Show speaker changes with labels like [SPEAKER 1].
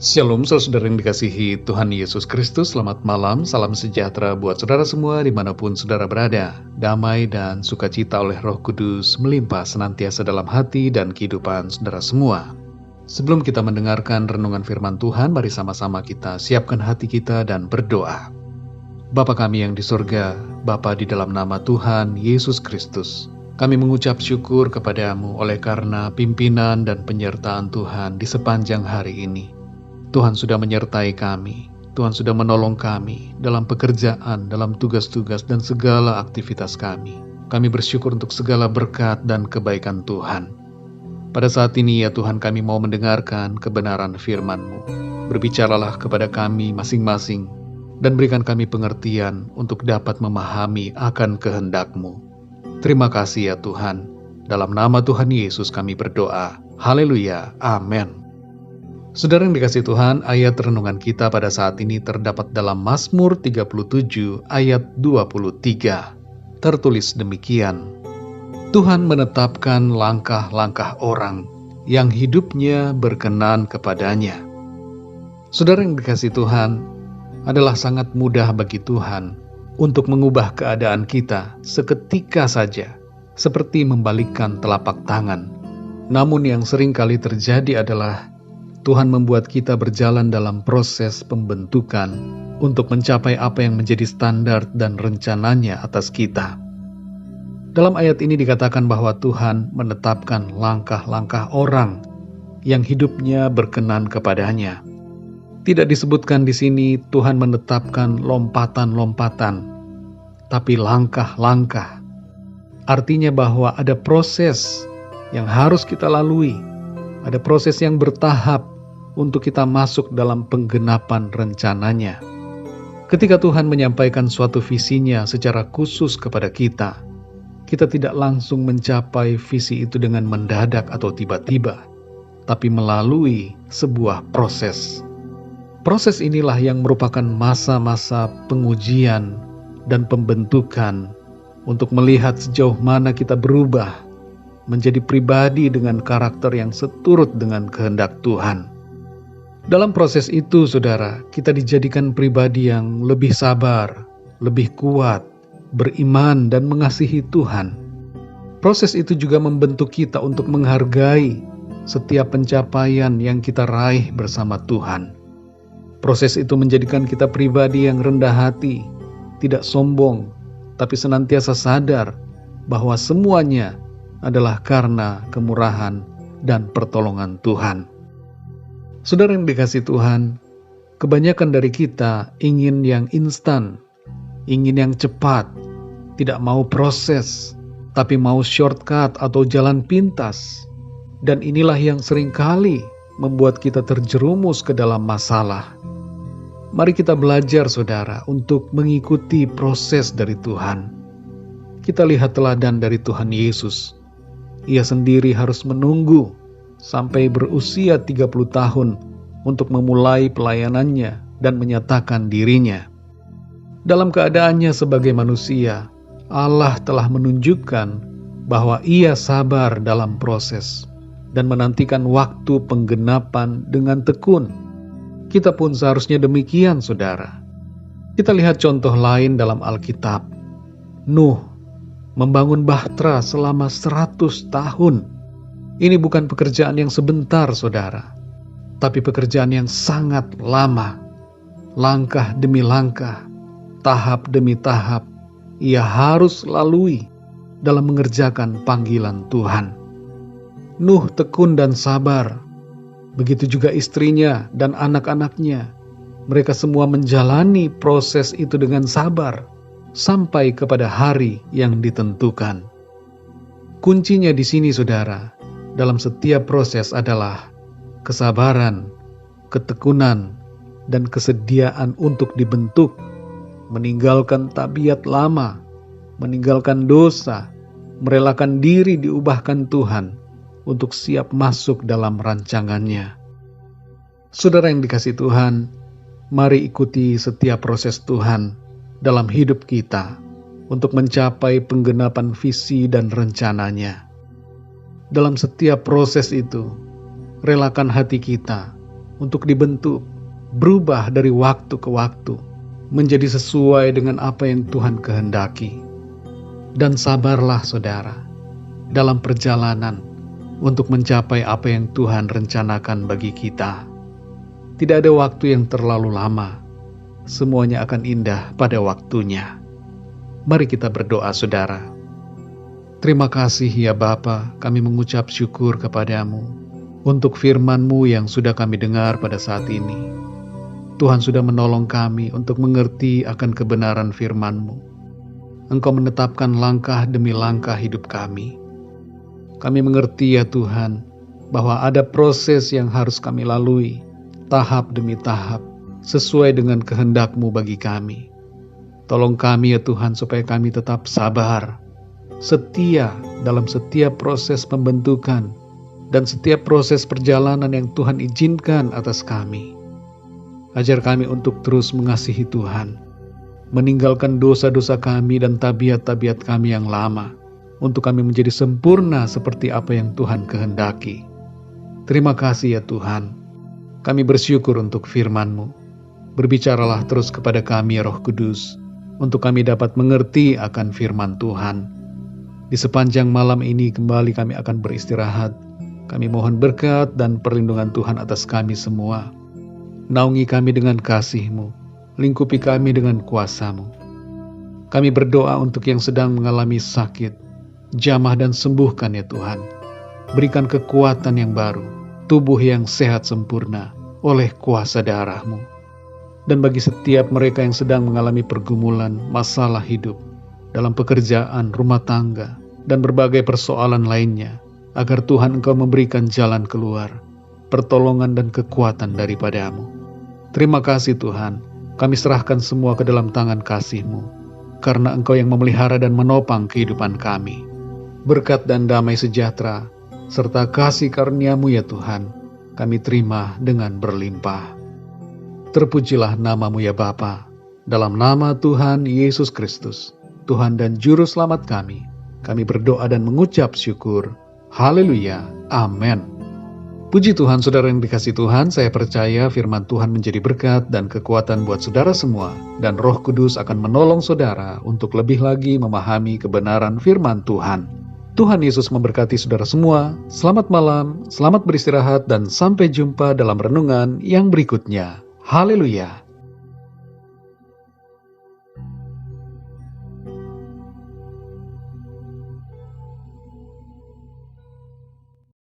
[SPEAKER 1] Shalom, saudara yang dikasihi Tuhan Yesus Kristus. Selamat malam, salam sejahtera buat saudara semua dimanapun saudara berada. Damai dan sukacita oleh Roh Kudus melimpah senantiasa dalam hati dan kehidupan saudara semua. Sebelum kita mendengarkan renungan firman Tuhan, mari sama-sama kita siapkan hati kita dan berdoa. Bapa kami yang di surga, Bapa di dalam nama Tuhan Yesus Kristus, kami mengucap syukur kepadamu oleh karena pimpinan dan penyertaan Tuhan di sepanjang hari ini. Tuhan sudah menyertai kami, Tuhan sudah menolong kami dalam pekerjaan, dalam tugas-tugas dan segala aktivitas kami. Kami bersyukur untuk segala berkat dan kebaikan Tuhan. Pada saat ini ya Tuhan, kami mau mendengarkan kebenaran firman-Mu. Berbicaralah kepada kami masing-masing dan berikan kami pengertian untuk dapat memahami akan kehendak-Mu. Terima kasih ya Tuhan. Dalam nama Tuhan Yesus kami berdoa. Haleluya. Amin. Saudara yang dikasihi Tuhan, ayat renungan kita pada saat ini terdapat dalam Mazmur 37 ayat 23. Tertulis demikian, Tuhan menetapkan langkah-langkah orang yang hidupnya berkenan kepadanya. Saudara yang dikasihi Tuhan, adalah sangat mudah bagi Tuhan untuk mengubah keadaan kita seketika saja, seperti membalikkan telapak tangan. Namun yang sering kali terjadi adalah Tuhan membuat kita berjalan dalam proses pembentukan untuk mencapai apa yang menjadi standar dan rencananya atas kita. Dalam ayat ini dikatakan bahwa Tuhan menetapkan langkah-langkah orang yang hidupnya berkenan kepadanya. Tidak disebutkan di sini Tuhan menetapkan lompatan-lompatan, tapi langkah-langkah. Artinya bahwa ada proses yang harus kita lalui, ada proses yang bertahap untuk kita masuk dalam penggenapan rencananya. Ketika Tuhan menyampaikan suatu visinya secara khusus kepada kita, kita tidak langsung mencapai visi itu dengan mendadak atau tiba-tiba, tapi melalui sebuah proses. Proses inilah yang merupakan masa-masa pengujian dan pembentukan untuk melihat sejauh mana kita berubah menjadi pribadi dengan karakter yang seturut dengan kehendak Tuhan. Dalam proses itu, saudara, kita dijadikan pribadi yang lebih sabar, lebih kuat, beriman, dan mengasihi Tuhan. Proses itu juga membentuk kita untuk menghargai setiap pencapaian yang kita raih bersama Tuhan. Proses itu menjadikan kita pribadi yang rendah hati, tidak sombong, tapi senantiasa sadar bahwa semuanya adalah karena kemurahan dan pertolongan Tuhan. Saudara yang dikasihi Tuhan, kebanyakan dari kita ingin yang instan, ingin yang cepat, tidak mau proses, tapi mau shortcut atau jalan pintas. Dan inilah yang seringkali membuat kita terjerumus ke dalam masalah. Mari kita belajar, saudara, untuk mengikuti proses dari Tuhan. Kita lihat teladan dari Tuhan Yesus. Ia sendiri harus menunggu sampai berusia 30 tahun untuk memulai pelayanannya dan menyatakan dirinya. Dalam keadaannya sebagai manusia, Allah telah menunjukkan bahwa ia sabar dalam proses dan menantikan waktu penggenapan dengan tekun. Kita pun seharusnya demikian, saudara. Kita lihat contoh lain dalam Alkitab. Nuh membangun bahtera selama 100 tahun. Ini bukan pekerjaan yang sebentar, saudara, tapi pekerjaan yang sangat lama. Langkah demi langkah, tahap demi tahap, ia harus lalui dalam mengerjakan panggilan Tuhan. Nuh tekun dan sabar. Begitu juga istrinya dan anak-anaknya. Mereka semua menjalani proses itu dengan sabar sampai kepada hari yang ditentukan. Kuncinya di sini, saudara, dalam setiap proses adalah kesabaran, ketekunan, dan kesediaan untuk dibentuk, meninggalkan tabiat lama, meninggalkan dosa, merelakan diri diubahkan Tuhan untuk siap masuk dalam rancangannya. Saudara yang dikasihi Tuhan, mari ikuti setiap proses Tuhan dalam hidup kita untuk mencapai penggenapan visi dan rencananya. Dalam setiap proses itu, relakan hati kita untuk dibentuk, berubah dari waktu ke waktu, menjadi sesuai dengan apa yang Tuhan kehendaki. Dan sabarlah saudara, dalam perjalanan untuk mencapai apa yang Tuhan rencanakan bagi kita. Tidak ada waktu yang terlalu lama, semuanya akan indah pada waktunya. Mari kita berdoa saudara. Terima kasih ya Bapa, kami mengucap syukur kepadamu untuk firman-Mu yang sudah kami dengar pada saat ini. Tuhan sudah menolong kami untuk mengerti akan kebenaran firman-Mu. Engkau menetapkan langkah demi langkah hidup kami. Kami mengerti ya Tuhan, bahwa ada proses yang harus kami lalui, tahap demi tahap, sesuai dengan kehendak-Mu bagi kami. Tolong kami ya Tuhan, supaya kami tetap sabar, setia dalam setiap proses pembentukan, dan setiap proses perjalanan yang Tuhan izinkan atas kami. Ajar kami untuk terus mengasihi Tuhan, meninggalkan dosa-dosa kami dan tabiat-tabiat kami yang lama, untuk kami menjadi sempurna seperti apa yang Tuhan kehendaki. Terima kasih ya Tuhan. Kami bersyukur untuk firman-Mu. Berbicaralah terus kepada kami Roh Kudus, untuk kami dapat mengerti akan firman Tuhan. Di sepanjang malam ini kembali kami akan beristirahat. Kami mohon berkat dan perlindungan Tuhan atas kami semua. Naungi kami dengan kasih-Mu, lingkupi kami dengan kuasa-Mu. Kami berdoa untuk yang sedang mengalami sakit, jamah dan sembuhkan ya Tuhan. Berikan kekuatan yang baru, tubuh yang sehat sempurna oleh kuasa darah-Mu. Dan bagi setiap mereka yang sedang mengalami pergumulan, masalah hidup, dalam pekerjaan, rumah tangga, dan berbagai persoalan lainnya, agar Tuhan Engkau memberikan jalan keluar, pertolongan dan kekuatan daripada-Mu. Terima kasih Tuhan, kami serahkan semua ke dalam tangan kasih-Mu, karena Engkau yang memelihara dan menopang kehidupan kami. Berkat dan damai sejahtera, serta kasih karunia-Mu ya Tuhan, kami terima dengan berlimpah. Terpujilah nama-Mu ya Bapa, dalam nama Tuhan Yesus Kristus, Tuhan dan Juru Selamat kami berdoa dan mengucap syukur. Haleluya, amin. Puji Tuhan, saudara yang dikasihi Tuhan, saya percaya firman Tuhan menjadi berkat dan kekuatan buat saudara semua, dan Roh Kudus akan menolong saudara untuk lebih lagi memahami kebenaran firman Tuhan. Tuhan Yesus memberkati saudara semua. Selamat malam, selamat beristirahat, dan sampai jumpa dalam renungan yang berikutnya. Haleluya.